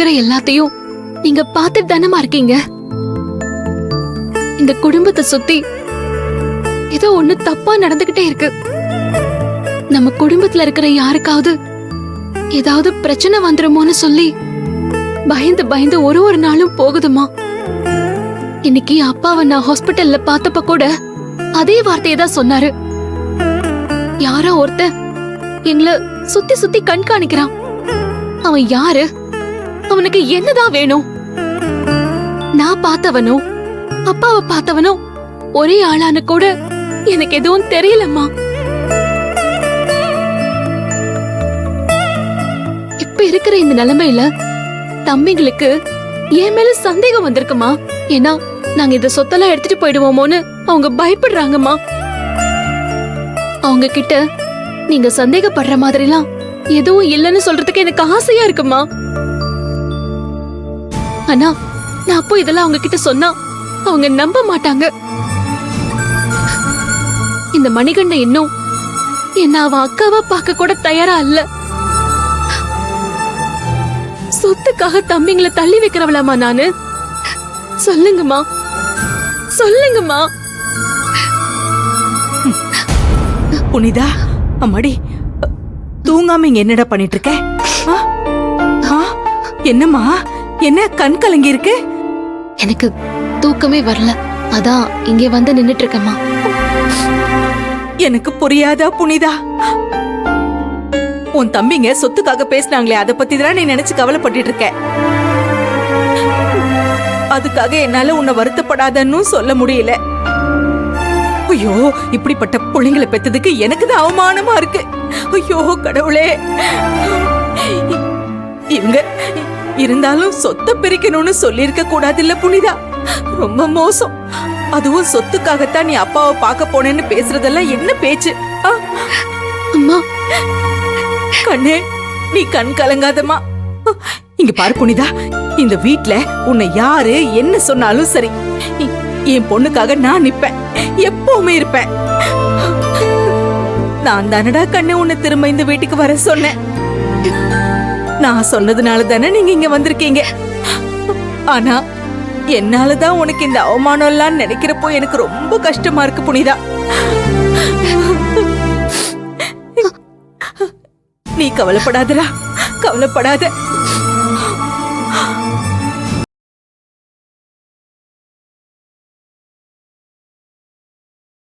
நடக்கிற எல்லாத்தையும் நீங்க பாத்துட்டு தானமா இருக்கீங்க. இந்த குடும்பத்தை சுத்தி ஏதோ ஒண்ணு தப்பா நடந்துகிட்டே இருக்கு. நம்ம குடும்பத்துல இருக்கிற யாருக்காவது ஏதாவது பிரச்சனை வந்துருமோன்னு சொல்லி பயந்து பயந்து ஒரு நாளும் போகுதுமா. இன்னைக்கு அப்பாவை நான் ஹாஸ்பிட்டல்ல பார்த்தப்ப கூட அதே வார்த்தையை தான் சொன்னாரு. யாரோ ஒருத்தன் எங்களை சுத்தி சுத்தி கண்காணிக்கிறான். அவன் யாரு? அவனுக்கு என்னதான் வேணும்? நான் பார்த்தவனோ அப்பாவை பார்த்தவனோ ஒரே ஆளான கூட எனக்கு எதுவும் தெரியலம்மா. இப்ப இருக்கிற இந்த நிலைமையில தம்பிங்களுக்கு என் மேல சந்தேகம் வந்திருக்குமா. ஏன்னா நாங்க இந்த சொத்தெல்லாம் எடுத்துட்டு போயிடுவோமோன்னு அவங்க பயப்படுறாங்கம்மா. அவங்க கிட்ட நீங்க சந்தேகப்படுற மாதிரிலாம் எதுவும் இல்லைன்னு சொல்றதுக்கு எனக்கு ஆசையா இருக்குமா. ஆனா நான் அப்போ இதெல்லாம் அவங்க கிட்ட சொன்னா அவங்க நம்ப மாட்டாங்க. இந்த மணிகண்டன் இன்னும் என்ன அவன் அக்காவா பார்க்க கூட தயாரா இல்ல. சொத்துக்காக தம்பிங்களை தள்ளி வைக்கிறவளாமா நானு? சொல்லுங்கம்மா, சொல்லுங்கம்மா. புனிதா, அம்மாடி, தூங்காம இங்க என்னடா பண்ணிட்டு இருக்க? என்னம்மா, என்ன கண் கலங்கி இருக்கு? எனக்கு தூக்கமே வரல, அதான் இங்கே வந்து நின்னுட்டு இருக்கேம்மா. எனக்கு புரியாதா புனிதா? உன் தம்பிங்க சொத்துக்காக பேசினாங்களே, அத பத்தி தான் நீ நினைச்சு கவலைப்பட்டு இருக்க. அதுக்காக என்னால உன்னை வருத்தப்படாதன்னு சொல்ல முடியல. ஐயோ, இப்படிப்பட்ட பிள்ளைங்களை பெத்ததுக்கு எனக்கு தான் அவமானமா இருக்கு. ஐயோ கடவுளே, இவங்க இருந்தாலும் சொத்தை பிரிக்கணும்னு சொல்லிருக்க கூடாது இல்ல புனிதா? ரொம்ப மோசம். அதுவும் சொத்துக்காகத்தான் நீ அப்பாவை பார்க்க போனேன்னு பேசுறதெல்லாம் என்ன பேச்சு? அம்மா, கண்ணே, நீ கண் கலங்காதமா. இங்க பாரு புனிதா, இந்த வீட்ல உன்னை யாரு என்ன சொன்னாலும் சரி, என் பொண்ணுக்காக நான் நிப்பேன், எப்பவுமே இருப்பேன். நான் தானடா கண்ணே உன்னை திரும்ப இந்த வீட்டுக்கு வர சொன்னேன். நான் சொன்னதுனால தானே நீங்க இங்க வந்திருக்கீங்க. ஆனா என்னாலதான் உனக்கு இந்த அவமானம் எல்லாம் நினைக்கிறப்போ எனக்கு ரொம்ப கஷ்டமா இருக்கு புனிதா. நீ கவலைப்படாதடா, கவலைப்படாத.